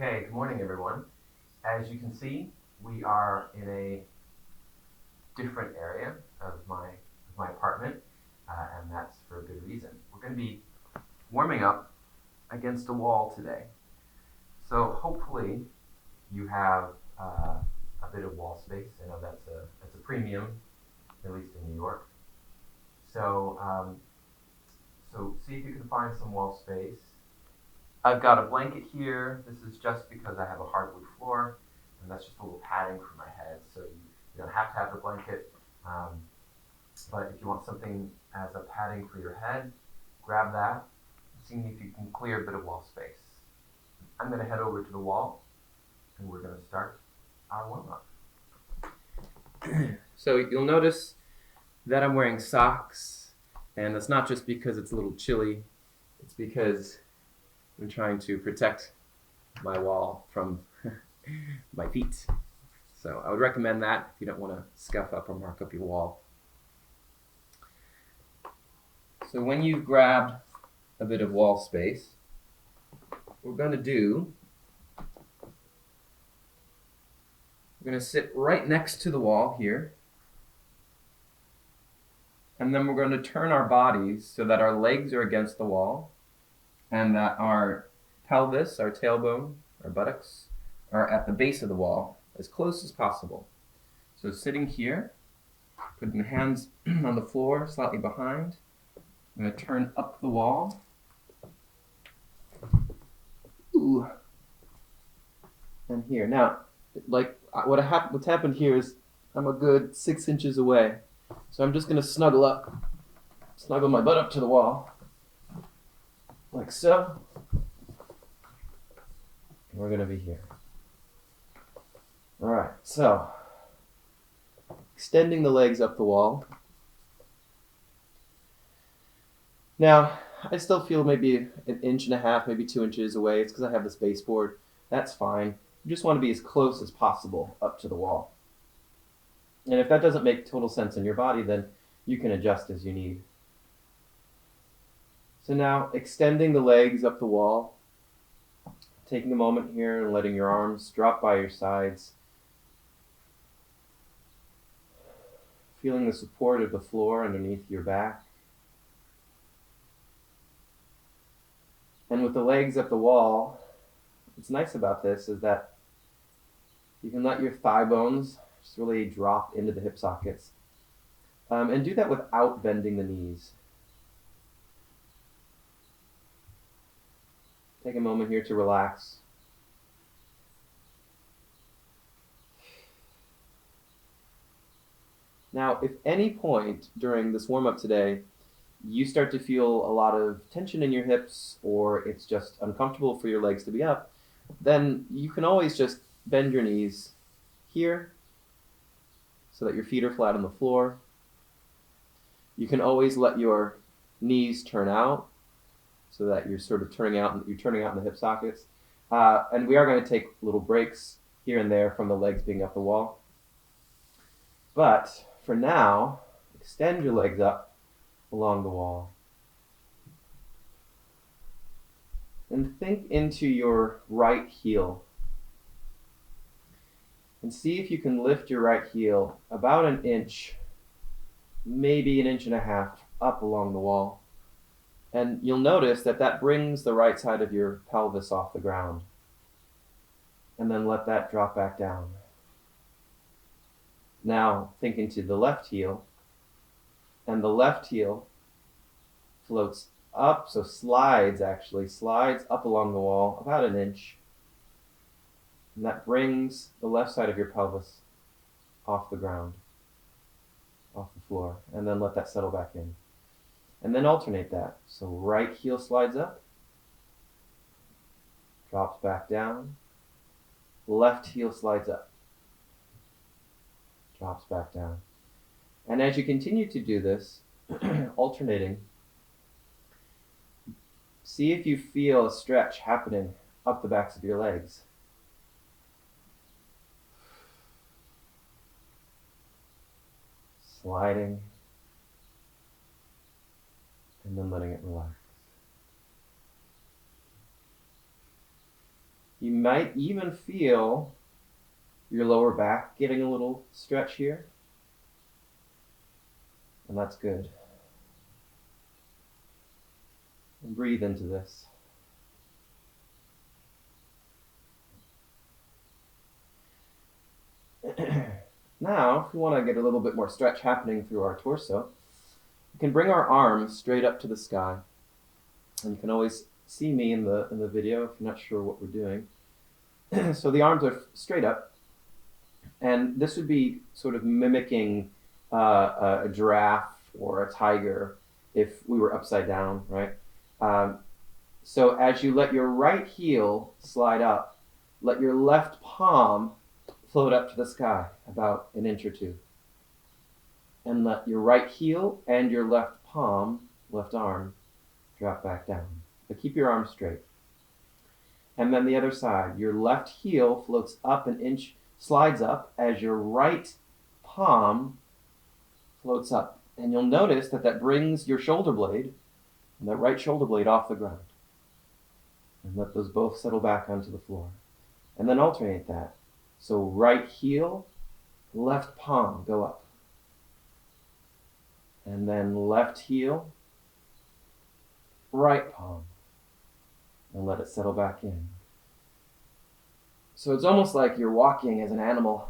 Okay, good morning everyone. As you can see, we are in a different area of my apartment, and that's for a good reason. We're going to be warming up against a wall today. So hopefully you have a bit of wall space. I know that's a premium, at least in New York. So see if you can find some wall space. I've got a blanket here. This is just because I have a hardwood floor, and that's just a little padding for my head. So you don't have to have the blanket, but if you want something as a padding for your head, grab that. See if you can clear a bit of wall space. I'm going to head over to the wall, and we're going to start our warm-up. So you'll notice that I'm wearing socks, and it's not just because it's a little chilly. It's because I'm trying to protect my wall from my feet. So I would recommend that if you don't want to scuff up or mark up your wall. So when you've grabbed a bit of wall space, what we're going to sit right next to the wall here. And then we're going to turn our bodies so that our legs are against the wall and that our pelvis, our tailbone, our buttocks are at the base of the wall as close as possible. So sitting here, putting the hands on the floor slightly behind, I'm going to turn up the wall. Ooh. And here. Now, what's happened here is I'm a good 6 inches away. So I'm just going to snuggle my butt up to the wall, like so. And we're going to be here. All right, so extending the legs up the wall. Now, I still feel maybe an inch and a half, maybe 2 inches away. It's because I have this baseboard. That's fine. You just want to be as close as possible up to the wall. And if that doesn't make total sense in your body, then you can adjust as you need. So now, extending the legs up the wall, taking a moment here and letting your arms drop by your sides, feeling the support of the floor underneath your back. And with the legs up the wall, what's nice about this is that you can let your thigh bones just really drop into the hip sockets. And do that without bending the knees. Take a moment here to relax. Now, if any point during this warm-up today, you start to feel a lot of tension in your hips, or it's just uncomfortable for your legs to be up, then you can always just bend your knees here so that your feet are flat on the floor. You can always let your knees turn out so that you're sort of turning out in the hip sockets. And we are going to take little breaks here and there from the legs being up the wall. But for now, extend your legs up along the wall. And think into your right heel. And see if you can lift your right heel about an inch, maybe an inch and a half up along the wall. And you'll notice that brings the right side of your pelvis off the ground. And then let that drop back down. Now think into the left heel. And the left heel floats up, so slides up along the wall about an inch. And that brings the left side of your pelvis off the ground, off the floor, and then let that settle back in. And then alternate that. So right heel slides up, drops back down. Left heel slides up, drops back down. And as you continue to do this, alternating, see if you feel a stretch happening up the backs of your legs. Sliding, and then letting it relax. You might even feel your lower back getting a little stretch here. And that's good. And breathe into this. Now, if we want to get a little bit more stretch happening through our torso, we can bring our arms straight up to the sky. And you can always see me in the video if you're not sure what we're doing. So the arms are straight up, and this would be sort of mimicking a giraffe or a tiger if we were upside down, right? So as you let your right heel slide up, let your left palm float up to the sky about an inch or two. And let your right heel and your left palm, left arm, drop back down. But keep your arms straight. And then the other side, your left heel floats up an inch, slides up as your right palm floats up. And you'll notice that that brings your shoulder blade, and that right shoulder blade off the ground. And let those both settle back onto the floor. And then alternate that. So right heel, left palm, go up. And then left heel, right palm. And let it settle back in. So it's almost like you're walking as an animal.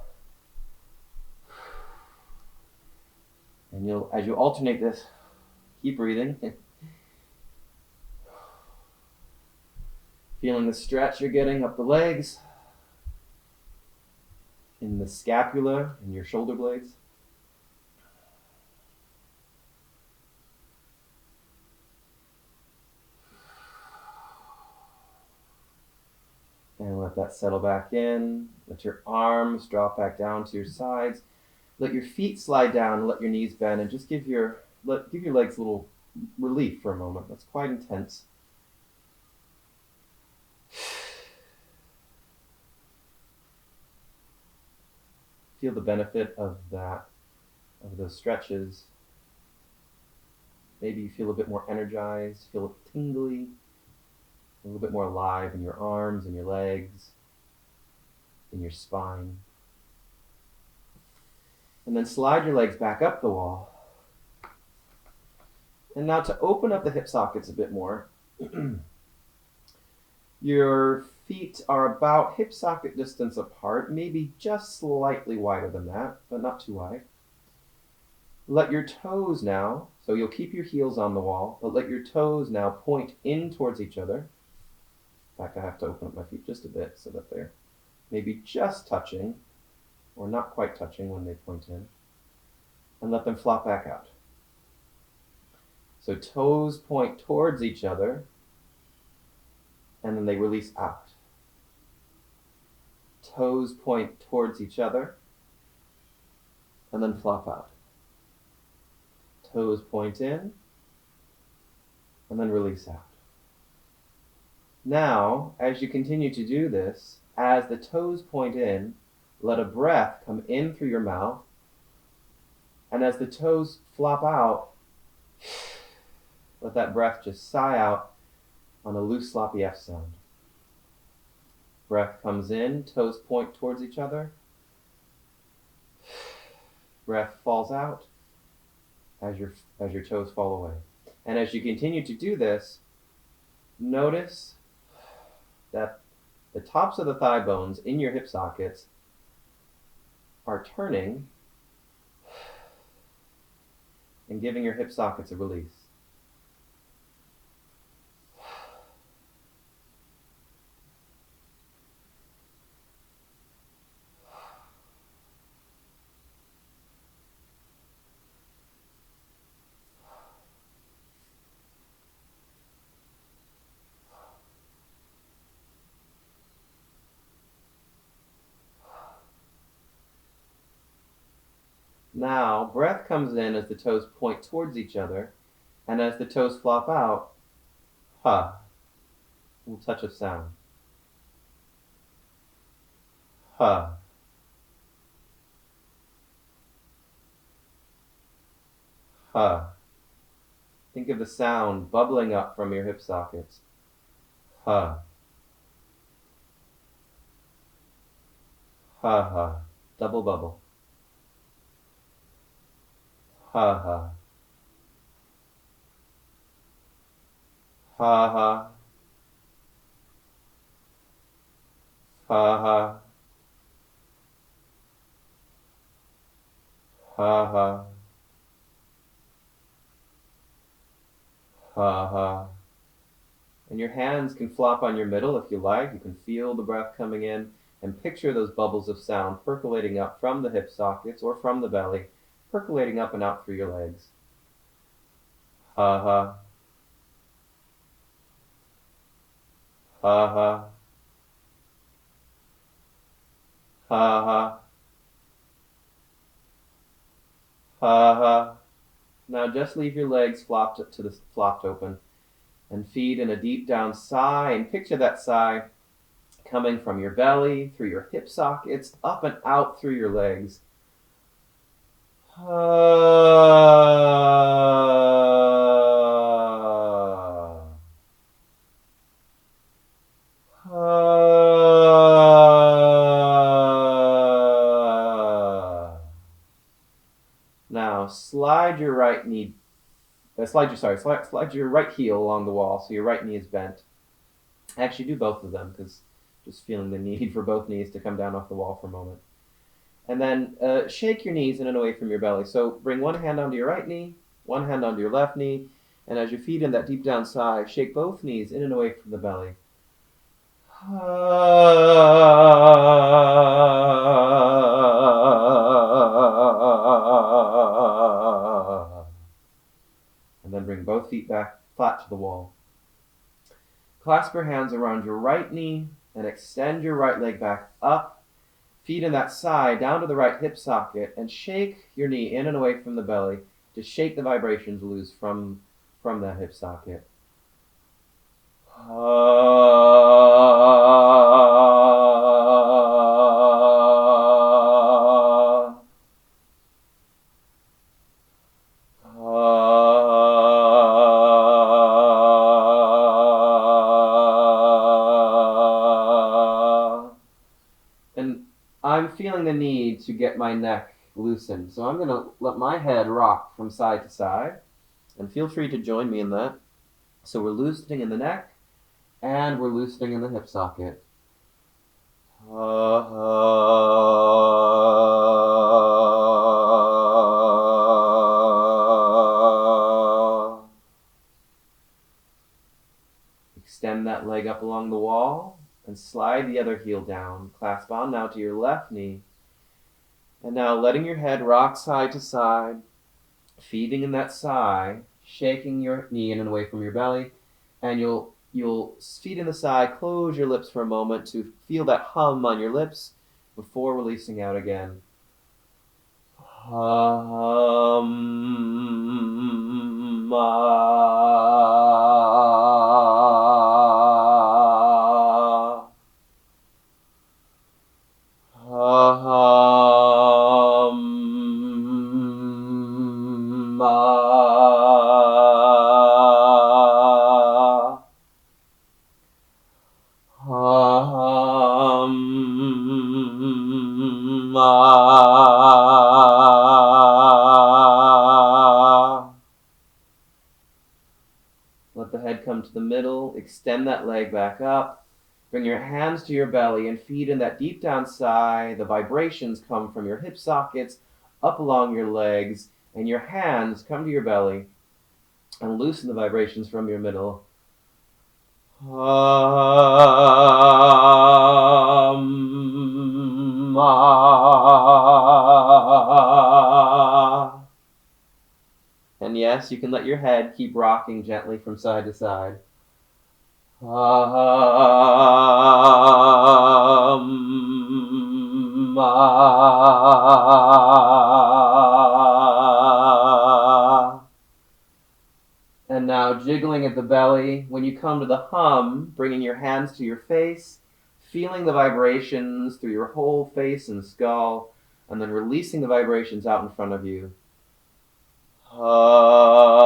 And as you alternate this, keep breathing. Feeling the stretch you're getting up the legs, in the scapula, in your shoulder blades. And let that settle back in. Let your arms drop back down to your sides. Let your feet slide down and let your knees bend, and just give your legs a little relief for a moment. That's quite intense. Feel the benefit of those stretches. Maybe you feel a bit more energized, feel tingly, a little bit more alive in your arms and your legs, in your spine. And then slide your legs back up the wall. And now to open up the hip sockets a bit more, your feet are about hip socket distance apart, maybe just slightly wider than that, but not too wide. Let your toes now, so you'll keep your heels on the wall, but let your toes now point in towards each other. In fact, I have to open up my feet just a bit so that they're maybe just touching, or not quite touching when they point in. And let them flop back out. So toes point towards each other, and then they release out. Toes point towards each other, and then flop out. Toes point in, and then release out. Now, as you continue to do this, as the toes point in, let a breath come in through your mouth, and as the toes flop out, let that breath just sigh out on a loose, sloppy F sound. Breath comes in, toes point towards each other. Breath falls out as your toes fall away. And as you continue to do this, notice that the tops of the thigh bones in your hip sockets are turning and giving your hip sockets a release. Now, breath comes in as the toes point towards each other, and as the toes flop out, ha, a little touch of sound. Ha. Ha. Think of the sound bubbling up from your hip sockets. Ha. Ha ha. Double bubble. Ha ha. Ha ha. Ha ha. Ha ha. Ha ha. And your hands can flop on your middle if you like. You can feel the breath coming in and picture those bubbles of sound percolating up from the hip sockets or from the belly, percolating up and out through your legs. Ha ha. Ha ha. Ha ha. Ha ha. Now just leave your legs flopped open and feed in a deep down sigh, and picture that sigh coming from your belly, through your hip sockets, up and out through your legs. Now slide your right knee, slide your right heel along the wall so your right knee is bent. Actually, do both of them because just feeling the need for both knees to come down off the wall for a moment. And then shake your knees in and away from your belly. So bring one hand onto your right knee, one hand onto your left knee, and as you feed in that deep down sigh, shake both knees in and away from the belly. And then bring both feet back flat to the wall. Clasp your hands around your right knee and extend your right leg back up. Feet in that sigh down to the right hip socket and shake your knee in and away from the belly to shake the vibrations loose from that hip socket. And I'm feeling the need to get my neck loosened. So I'm going to let my head rock from side to side. And feel free to join me in that. So we're loosening in the neck and we're loosening in the hip socket. Extend that leg up along the wall and slide the other heel down. Clasp on now to your left knee. And now letting your head rock side to side, feeding in that sigh, shaking your knee in and away from your belly, and you'll feed in the sigh, close your lips for a moment to feel that hum on your lips before releasing out again. Hum. Let the head come to the middle. Extend that leg back up. Bring your hands to your belly and feed in that deep down sigh. The vibrations come from your hip sockets up along your legs, and your hands come to your belly and loosen the vibrations from your middle. And yes, you can let your head keep rocking gently from side to side. And now jiggling at the belly. When you come to the hum, bringing your hands to your face, feeling the vibrations through your whole face and skull, and then releasing the vibrations out in front of you. Hum.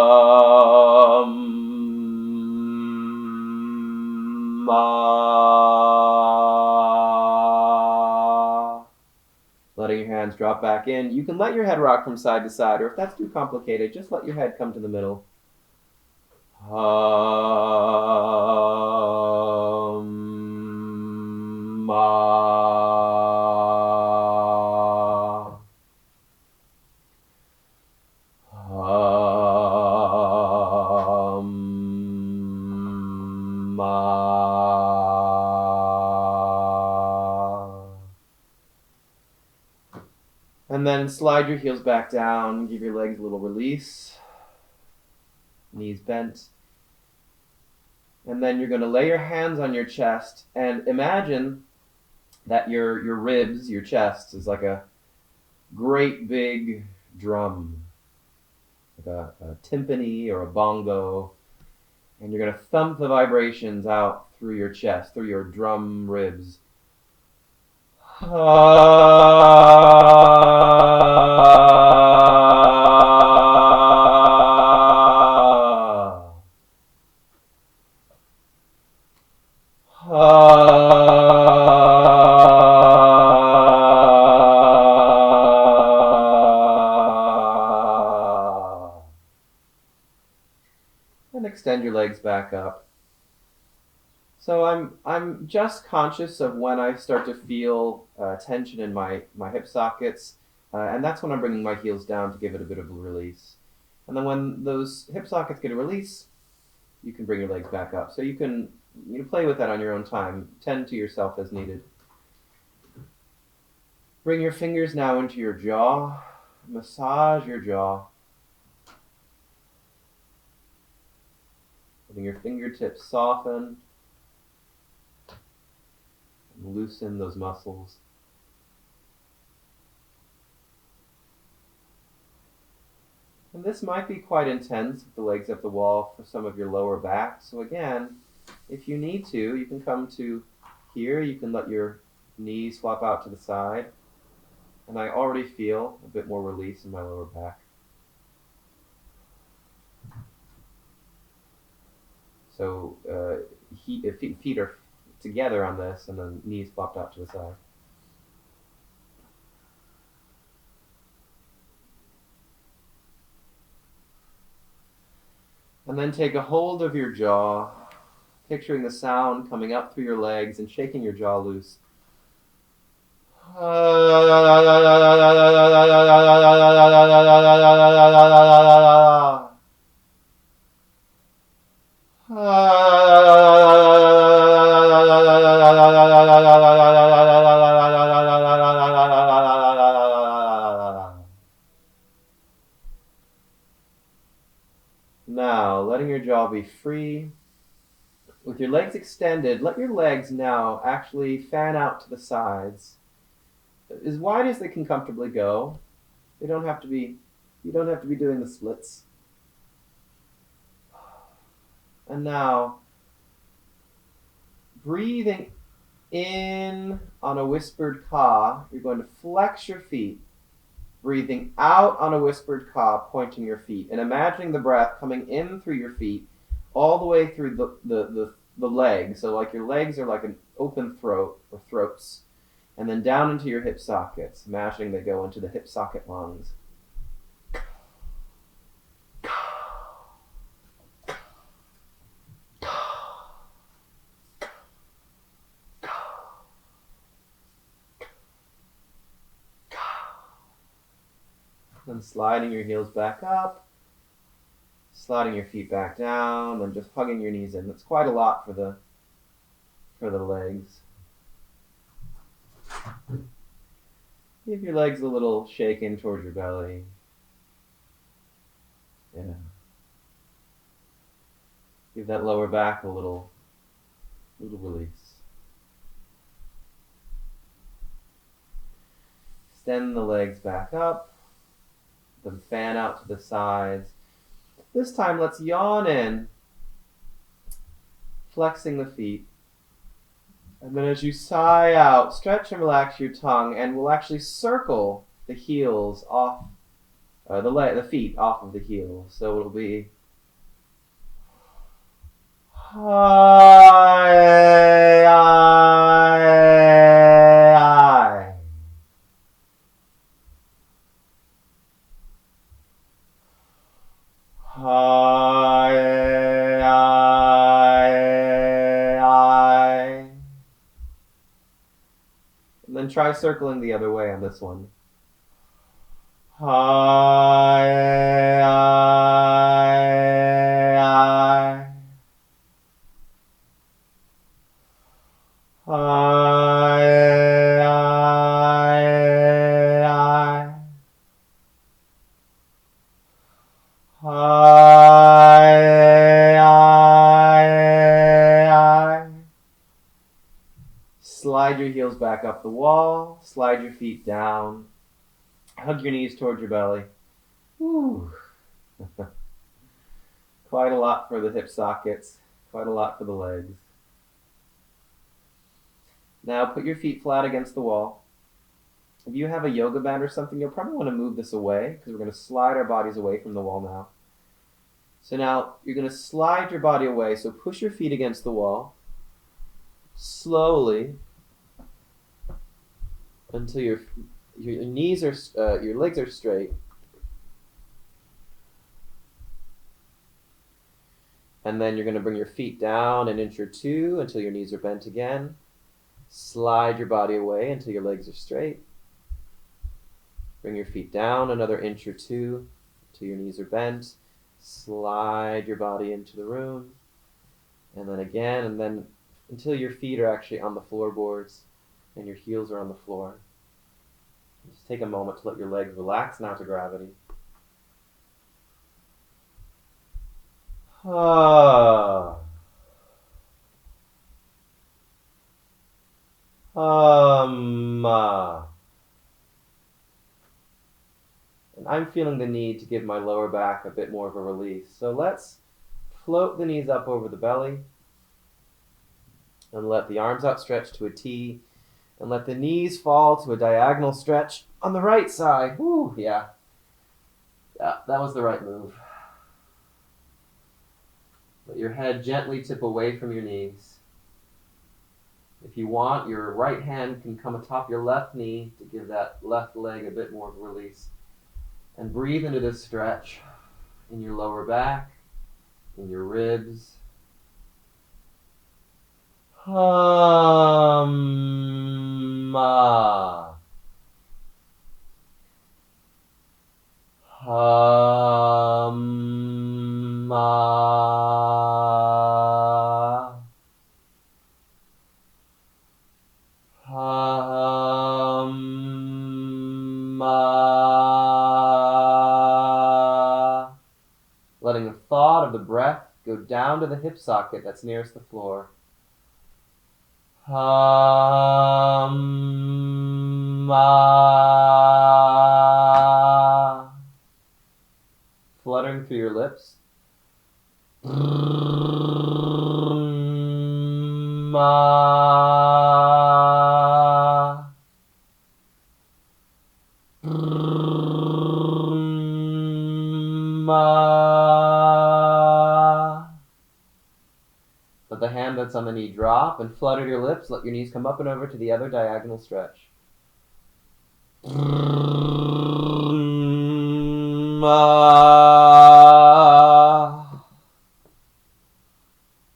letting your hands drop back in. You can let your head rock from side to side, or if that's too complicated, just let your head come to the middle. And then slide your heels back down, give your legs a little release, knees bent. And then you're going to lay your hands on your chest and imagine that your ribs, your chest, is like a great big drum, like a timpani or a bongo. And you're going to thump the vibrations out through your chest, through your drum ribs. And extend your legs back up. So I'm just conscious of when I start to feel tension in my hip sockets, and that's when I'm bringing my heels down to give it a bit of a release. And then when those hip sockets get a release, you can bring your legs back up. So you can play with that on your own time. Tend to yourself as needed. Bring your fingers now into your jaw. Massage your jaw. Letting your fingertips soften. And loosen those muscles. And this might be quite intense with the legs up the wall for some of your lower back. So again, if you need to, you can come to here. You can let your knees swap out to the side. And I already feel a bit more release in my lower back. So feet are together on this, and then knees flopped out to the side. And then take a hold of your jaw, picturing the sound coming up through your legs and shaking your jaw loose. Now, letting your jaw be free. With your legs extended, let your legs now actually fan out to the sides, as wide as they can comfortably go. You don't have to be doing the splits. And now, breathing in on a whispered ka, you're going to flex your feet. Breathing out on a whispered ka, pointing your feet, and imagining the breath coming in through your feet, all the way through the legs. So like your legs are like an open throat or throats, and then down into your hip sockets, imagining they go into the hip socket lungs. Then sliding your heels back up, sliding your feet back down, and just hugging your knees in. That's quite a lot for the legs. Give your legs a little shake in towards your belly. Yeah. Give that lower back a little release. Extend the legs back up. Then fan out to the sides. This time, let's yawn in, flexing the feet. And then as you sigh out, stretch and relax your tongue, and we'll actually circle the heels off, the feet off of the heels. So it'll be And then try circling the other way on this one. Slide your heels back up the wall, slide your feet down, hug your knees towards your belly. Whew. Quite a lot for the hip sockets, quite a lot for the legs. Now put your feet flat against the wall. If you have a yoga mat or something, you'll probably want to move this away because we're going to slide our bodies away from the wall now. So now you're going to slide your body away, so push your feet against the wall slowly until your knees are, your legs are straight. And then you're going to bring your feet down an inch or two until your knees are bent again. Slide your body away until your legs are straight. Bring your feet down another inch or two until your knees are bent. Slide your body into the room. And then again, and then until your feet are actually on the floorboards and your heels are on the floor. Just take a moment to let your legs relax now to gravity. And I'm feeling the need to give my lower back a bit more of a release. So let's float the knees up over the belly and let the arms outstretch to a T and let the knees fall to a diagonal stretch on the right side. Woo, yeah. Yeah, that was the right move. Let your head gently tip away from your knees. If you want, your right hand can come atop your left knee to give that left leg a bit more of a release. And breathe into this stretch in your lower back, in your ribs. Letting the thought of the breath go down to the hip socket that's nearest the floor. Fluttering through your lips. Let the hand that's on the knee drop and flutter your lips. Let your knees come up and over to the other diagonal stretch.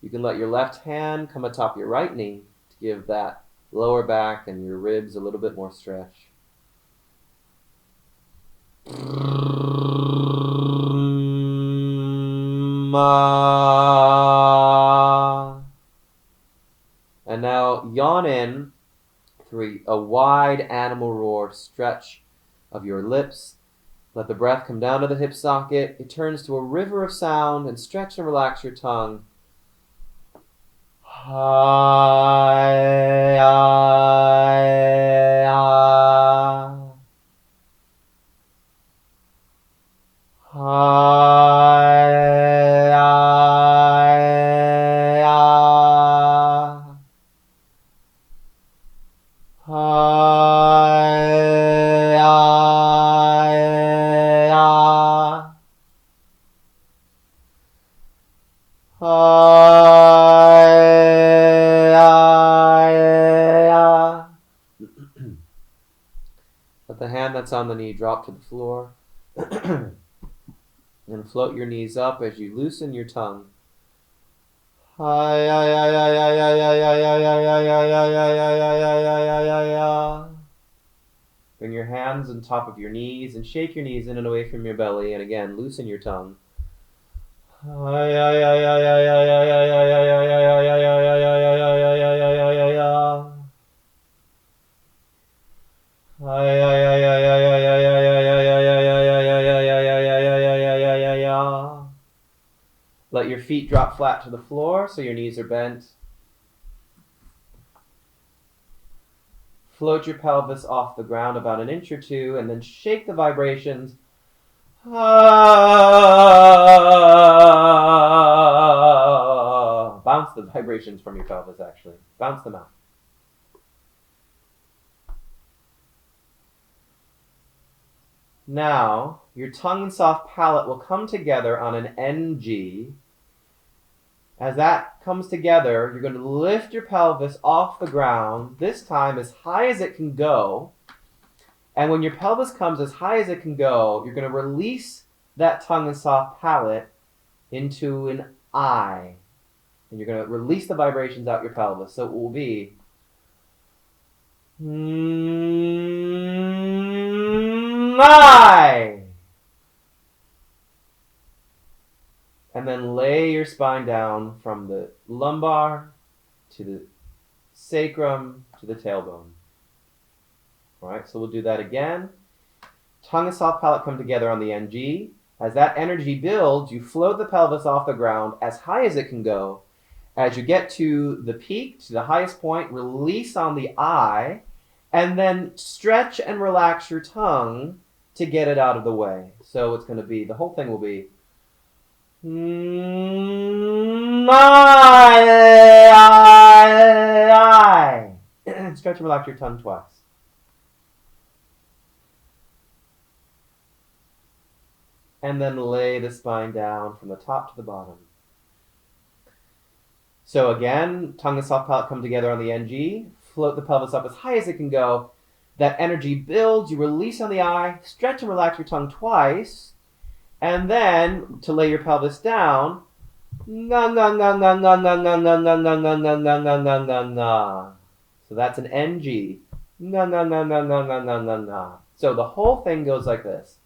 You can let your left hand come atop your right knee to give that lower back and your ribs a little bit more stretch. And now yawn in through a wide animal roar stretch of your lips. Let the breath come down to the hip socket. It turns to a river of sound, and stretch and relax your tongue. Let the hand that's on the knee drop to the floor. And float your knees up as you loosen your tongue. Bring your hands on top of your knees and shake your knees in and away from your belly. And again, loosen your tongue. Let your feet drop flat to the floor so your knees are bent. Float your pelvis off the ground about an inch or two and then shake the vibrations. Bounce the vibrations from your pelvis, actually. Bounce them out. Now, your tongue and soft palate will come together on an NG. As that comes together, you're going to lift your pelvis off the ground, this time as high as it can go. And when your pelvis comes as high as it can go, you're going to release that tongue and soft palate into an I. And you're going to release the vibrations out your pelvis. So it will be I. And then lay your spine down from the lumbar to the sacrum to the tailbone. All right, so we'll do that again. Tongue and soft palate come together on the NG. As that energy builds, you float the pelvis off the ground as high as it can go. As you get to the peak, to the highest point, release on the I, and then stretch and relax your tongue to get it out of the way. So it's going to be, the whole thing will be I. Stretch and relax your tongue twice. And then lay the spine down from the top to the bottom. So again, tongue and soft palate come together on the NG. Float the pelvis up as high as it can go. That energy builds. You release on the I. Stretch and relax your tongue twice. And then, to lay your pelvis down, na na na na na na na na na na na na na na na na na. So that's an NG. Na na na na na na na na na. So the whole thing goes like this.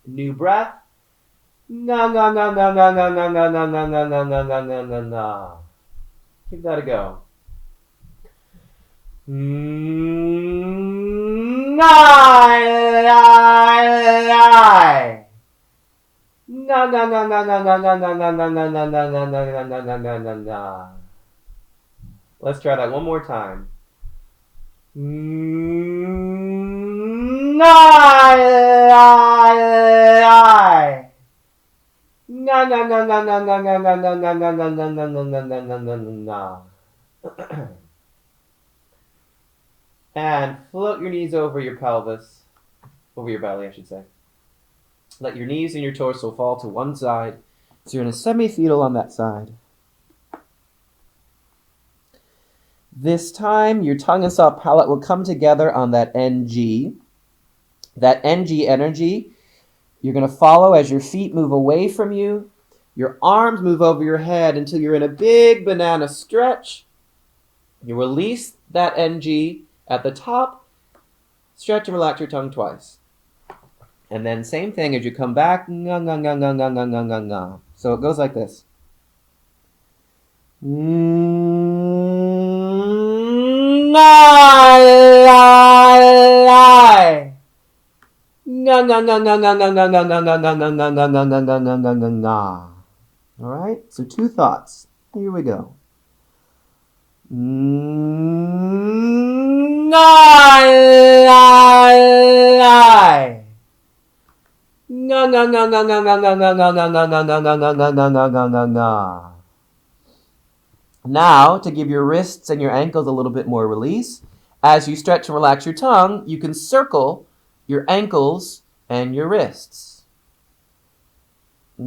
New breath. Na na na na na na na na na na na na na na na na na. Give that a go. Na na na na na na na na na na na na na na na na na na na. Let's try that one more time. Na na na na na na na na na na na na na na na na na na. And float your knees over your pelvis, over your belly, I should say. Let your knees and your torso fall to one side, so you're in a semi-fetal on that side. This time, your tongue and soft palate will come together on that NG. That NG energy, you're going to follow as your feet move away from you. Your arms move over your head until you're in a big banana stretch. You release that NG at the top. Stretch and relax your tongue twice. And then same thing as you come back. Nga, nga, nga, nga, nga, nga, nga, nga, nga. So it goes like this. All right, so two thoughts. Here we go. Now, to give your wrists and your ankles a little bit more release, as you stretch and relax your tongue, you can circle your ankles and your wrists. All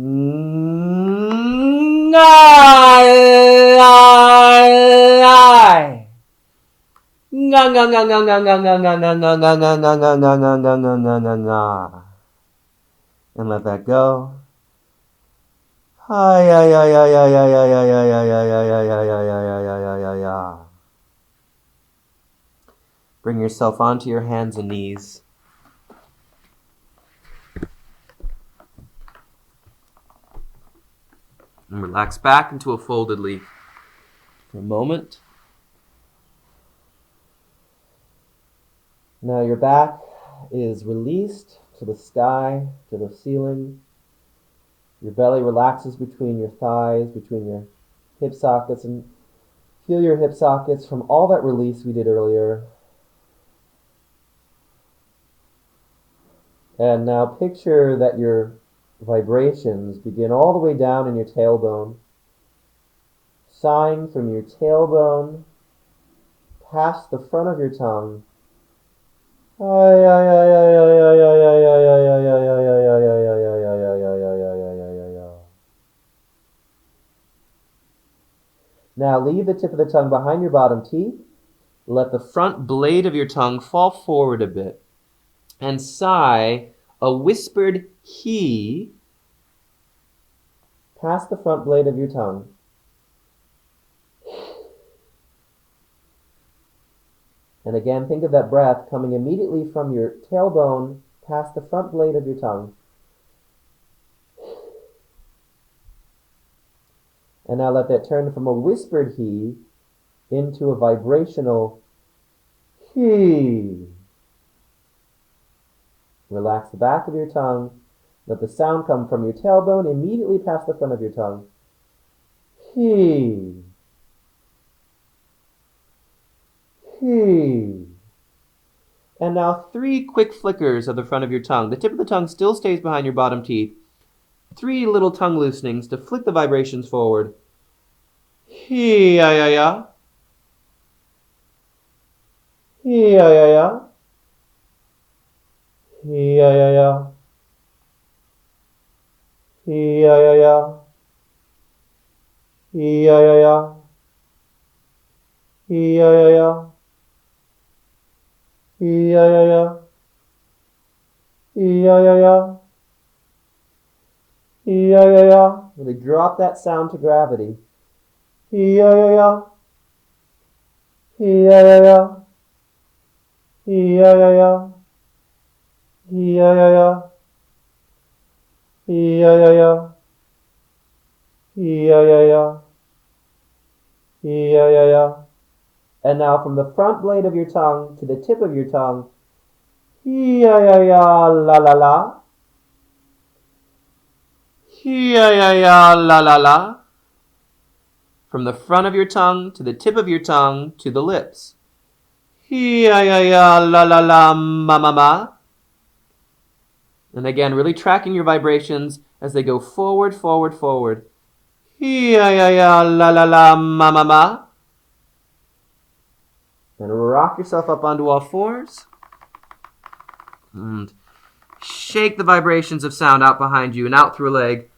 And let that go. Hi, ya, ya, ya, ya, ya, ya, ya, ya, ya, ya, ya, ya, ya, ya, ya, ya, ya, ya, ya. Bring yourself onto your hands and knees. And relax back into a folded leaf for a moment. Now your back is released to the sky, to the ceiling. Your belly relaxes between your thighs, between your hip sockets, and feel your hip sockets from all that release we did earlier. And now picture that your vibrations begin all the way down in your tailbone, sighing from your tailbone past the front of your tongue. Now leave the tip of the tongue behind your bottom teeth. Let the front blade of your tongue fall forward a bit and sigh a whispered he past the front blade of your tongue. And again, think of that breath coming immediately from your tailbone past the front blade of your tongue. And now let that turn from a whispered he into a vibrational he. Relax the back of your tongue. Let the sound come from your tailbone immediately past the front of your tongue. He. He. And now 3 quick flickers of the front of your tongue. The tip of the tongue still stays behind your bottom teeth. 3 little tongue loosenings to flick the vibrations forward. He ya ya ya. He ya ya ya. He ya ya ya. He ya ya ya. He ya ya ya. He ya ya ya. He ya ya ya. He ya ya ya. He ya ya ya. Really drop that sound to gravity. He ya ya ya. He ya ya ya. He ya ya ya. He ya ya ya. He ya ya ya. He ya ya ya. He ya ya ya. And now from the front blade of your tongue to the tip of your tongue. He ya ya ya la la la. He ya ya ya la la la. From the front of your tongue to the tip of your tongue to the lips. He ya ya ya la la la ma ma ma. And again, really tracking your vibrations as they go forward, forward, forward. He ya ya ya la la la ma ma ma. And rock yourself up onto all fours. And shake the vibrations of sound out behind you and out through a leg.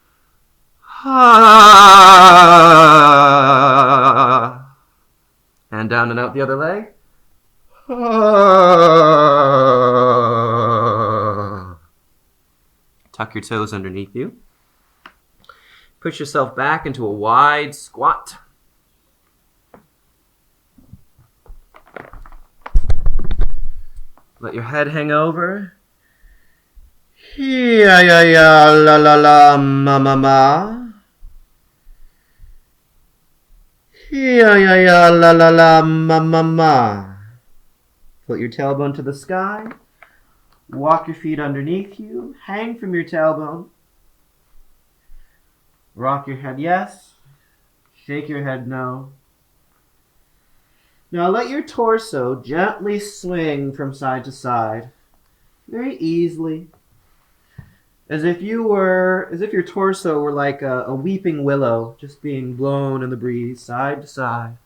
And down and out the other leg. Tuck your toes underneath you. Push yourself back into a wide squat. Let your head hang over. Ya ya ya la la la ma ma ma. Ya ya ya la la la ma ma ma. Put your tailbone to the sky. Walk your feet underneath you. Hang from your tailbone. Rock your head yes. Shake your head no. Now let your torso gently swing from side to side. Very easily. As if your torso were like a weeping willow, just being blown in the breeze, side to side.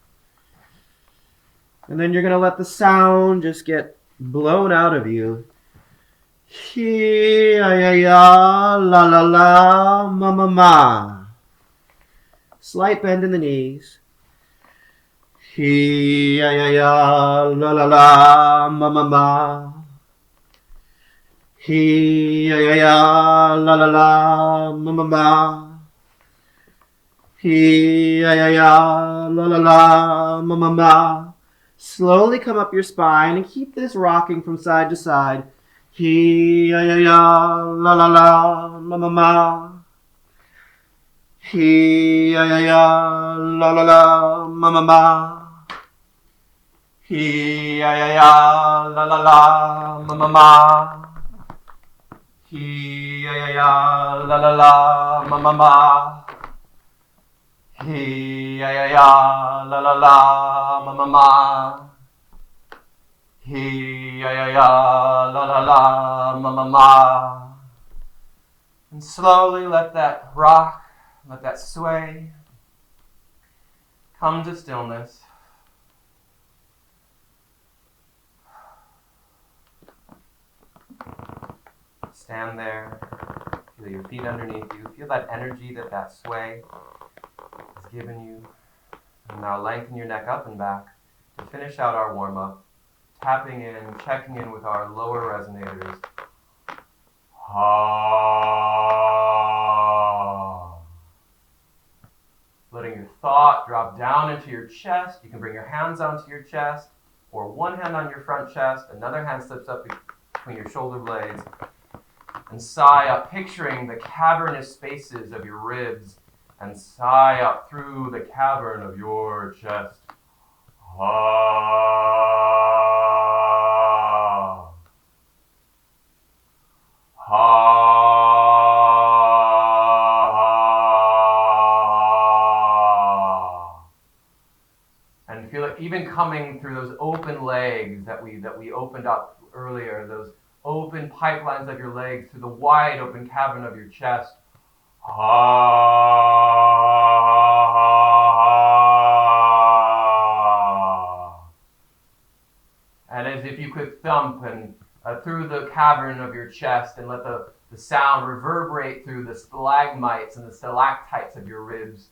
And then you're going to let the sound just get blown out of you. Hi, ya, ya, ya, la, la, la, ma, ma, ma. Slight bend in the knees. He ya ya ya la la la ma ma ma. He ya ya ya la la la ma ma ma. He ya ya ya la la la ma ma ma. Slowly come up your spine and keep this rocking from side to side. He ya ya ya la la la ma ma ma. He ya ya ya la la la ma ma ma. He ya ya ya la la la ma ma ma. He ya ya ya la la la ma ma ma. He ya ya ya la la la ma ma ma. He ya ya ya la la la ma ma ma. And slowly let that rock, let that sway come to stillness. Stand there, feel your feet underneath you, feel that energy that that sway has given you. And now lengthen your neck up and back to finish out our warm-up, tapping in, checking in with our lower resonators. Letting your thought drop down into your chest. You can bring your hands onto your chest, or one hand on your front chest, another hand slips up between your shoulder blades. And sigh up, picturing the cavernous spaces of your ribs, and sigh up through the cavern of your chest. Ha. Ha. And feel it even coming through those open legs that we opened up earlier, those open pipelines of your legs through the wide open cavern of your chest. And as if you could thump and through the cavern of your chest and let the sound reverberate through the stalagmites and the stalactites of your ribs.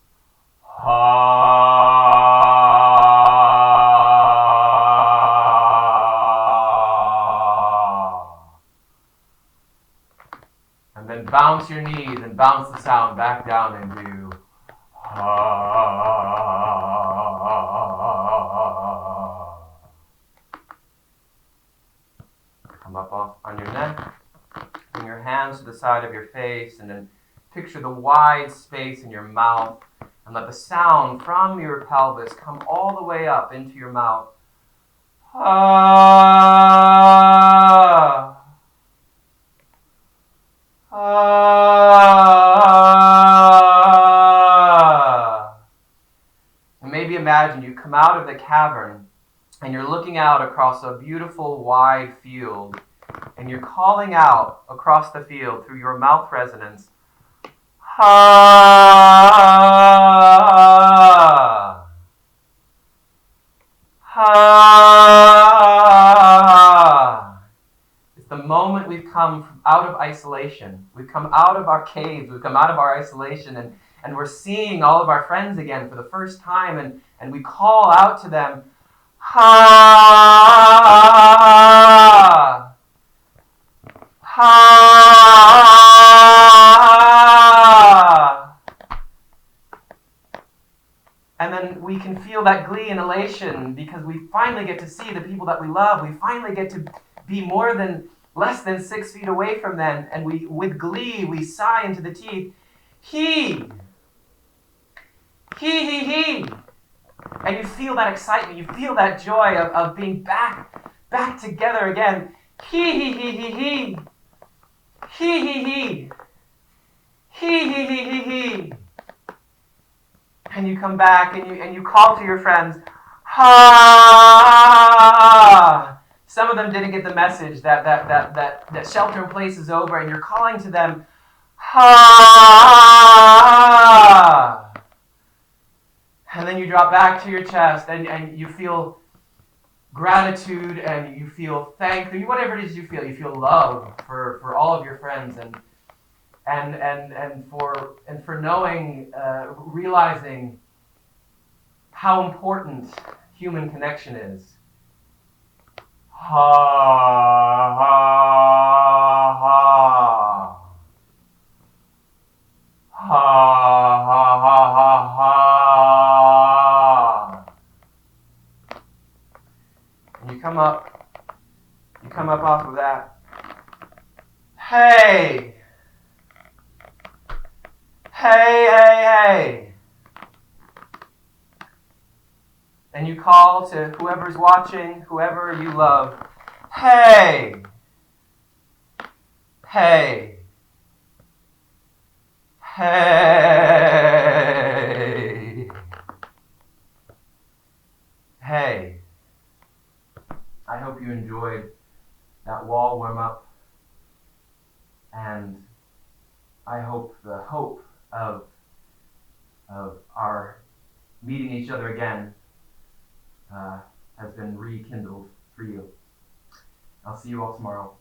And then bounce your knees and bounce the sound back down into Come up off on your neck. Bring your hands to the side of your face and then picture the wide space in your mouth and let the sound from your pelvis come all the way up into your mouth. And maybe imagine you come out of the cavern and you're looking out across a beautiful wide field and you're calling out across the field through your mouth resonance. Ha. Ha. It's the moment we've come out of isolation. We've come out of our caves. We've come out of our isolation and we're seeing all of our friends again for the first time and we call out to them. Ha. Ha. And then we can feel that glee and elation because we finally get to see the people that we love. We finally get to be less than 6 feet away from them. And we, with glee, we sigh into the teeth. He. And you feel that excitement. You feel that joy of being back together again. He. And you come back and you call to your friends. Ha! Some of them didn't get the message that shelter in place is over, and you're calling to them. Ha! And then you drop back to your chest, and you feel gratitude, and you feel thank, whatever it is you feel. You feel love for all of your friends, and for knowing, realizing how important human connection is. Ha, ha, ha. Ha, ha, ha, ha, ha. And you come up off of that. Hey! Hey, hey, hey! And you call to whoever's watching, whoever you love. Hey! Hey! Hey! Hey! I hope you enjoyed that wall warm-up, and I hope the hope of our meeting each other again has been rekindled for you. I'll see you all tomorrow.